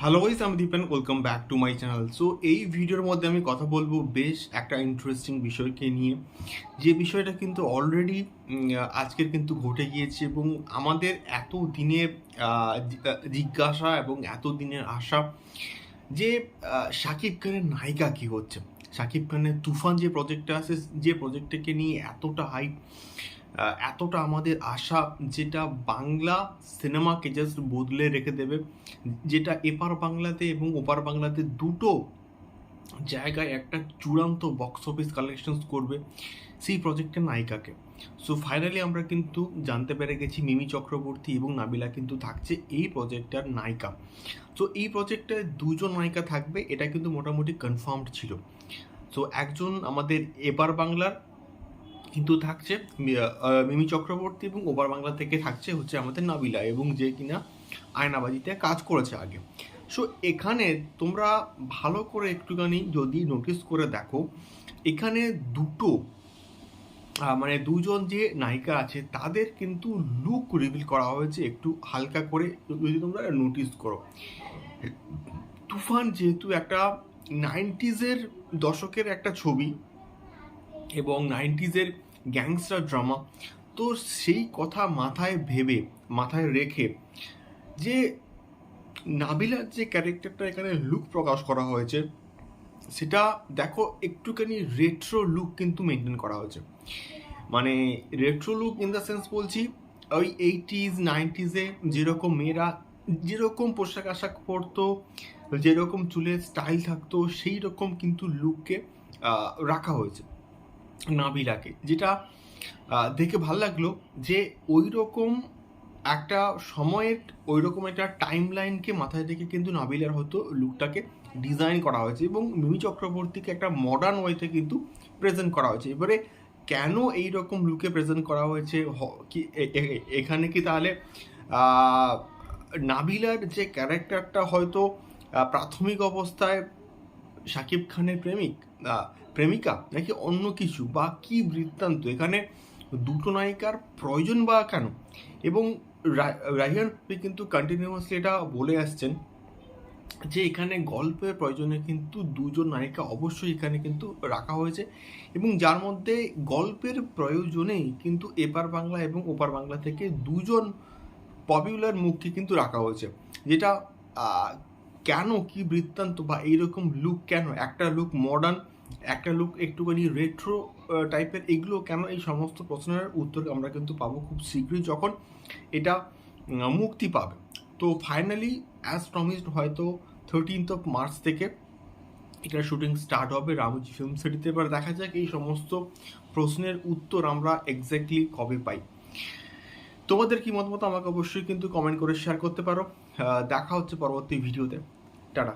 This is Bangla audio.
হ্যালো গাইস, আমি Dipen. Welcome back to my channel. So এই ভিডিওর মধ্যে আমি কথা বলবো বেশ একটা ইন্টারেস্টিং বিষয়কে নিয়ে, যে বিষয়টা কিন্তু অলরেডি আজকের কিন্তু ঘটে গিয়েছে এবং আমাদের এত দিনের জিজ্ঞাসা এবং এত দিনের আশা যে শাকিব খানের নায়িকা কি হচ্ছে। শাকিব খানের তুফান যে প্রজেক্টটা আছে, যে প্রজেক্টটাকে নিয়ে এতটা হাইপ, এতটা আমাদের আশা, যেটা বাংলা সিনেমাকে জাস্ট বদলে রেখে দেবে, যেটা এপার বাংলাতে এবং ওপার বাংলাতে দুটো জায়গায় একটা চূড়ান্ত বক্স অফিস কালেকশনস করবে, সেই প্রজেক্টের নায়িকাকে। সো ফাইনালি আমরা কিন্তু জানতে পেরে গেছি মিমি চক্রবর্তী এবং নাবিলা কিন্তু থাকছে এই প্রজেক্টটার নায়িকা। সো এই প্রজেক্টে দুজন নায়িকা থাকবে, এটা কিন্তু মোটামুটি কনফার্মড ছিল। সো একজন আমাদের এপার বাংলার কিন্তু থাকছে মিমি চক্রবর্তী, এবং ওপার বাংলা থেকে থাকছে হচ্ছে আমাদের নাবিলা, এবং যে কিনা আয়নাবাজিতে কাজ করেছে আগে। সো এখানে তোমরা ভালো করে একটুখানি যদি নোটিস করে দেখো, এখানে দুটো মানে দুজন যে নায়িকা আছে তাদের কিন্তু লুক রিভিল করা হয়েছে একটু হালকা করে, যদি তোমরা নোটিস করো। তুফান যেহেতু একটা 90s দশকের একটা ছবি এবং 90s গ্যাংস্টার ড্রামা, তো সেই কথা মাথায় রেখে যে নাবিলার যে ক্যারেক্টারটা এখানে লুক প্রকাশ করা হয়েছে, সেটা দেখো একটুখানি রেট্রো লুক কিন্তু মেনটেন করা হয়েছে। মানে retro look in the sense বলছি, ওই 80s 90s যেরকম মেয়েরা যেরকম পোশাক আশাক পরতো, যেরকম চুলের স্টাইল থাকতো, সেই রকম কিন্তু লুককে রাখা হয়েছে নাবিলাকে, যেটা দেখে ভালো লাগলো যে ওই রকম একটা সময়ের ওই রকম একটা টাইম লাইনকে মাথায় রেখে কিন্তু নাবিলার হয়তো লুকটাকে ডিজাইন করা হয়েছে, এবং মিমি চক্রবর্তীকে একটা মডার্ন ওয়েতে কিন্তু প্রেজেন্ট করা হয়েছে। এবারে কেন এই রকম লুকে প্রেজেন্ট করা হয়েছে, কি এখানে কি তাহলে নাবিলার যে ক্যারেক্টারটা হয়তো প্রাথমিক অবস্থায় শাকিব খানের প্রেমিকা, নাকি অন্য কিছু, বা কি বৃত্তান্ত, এখানে দুটো নায়িকার প্রয়োজন বা কেন? এবং রায়হান কিন্তু কন্টিনিউয়াসলি এটা বলে আসছেন যে এখানে গল্পের প্রয়োজনে কিন্তু দুজন নায়িকা অবশ্যই এখানে কিন্তু রাখা হয়েছে, এবং যার মধ্যে গল্পের প্রয়োজনেই কিন্তু এপার বাংলা এবং ওপার বাংলা থেকে দুজন পপুলার মুখকে কিন্তু রাখা হয়েছে। যেটা কেন, কি বৃত্তান্ত, বা এইরকম লুক কেন, একটা লুক মডার্ন, একটা লুক একটুখানি রেট্রো টাইপের, এগুলো কেন, এই সমস্ত প্রশ্নের উত্তর আমরা কিন্তু পাবো খুব শীঘ্রই যখন এটা মুক্তি পাবে। তো ফাইনালি অ্যাজ প্রমিসড হয়তো 13th মার্চ থেকে এটার শুটিং স্টার্ট হবে রামজি ফিল্ম সিটিতে। এবার দেখা যাক এই সমস্ত প্রশ্নের উত্তর আমরা এক্স্যাক্টলি কবে পাই। তোমাদের কি মতামত আমাকে অবশ্যই কিন্তু কমেন্ট করে শেয়ার করতে পারো। দেখা হচ্ছে পরবর্তী ভিডিওতে। টাটা।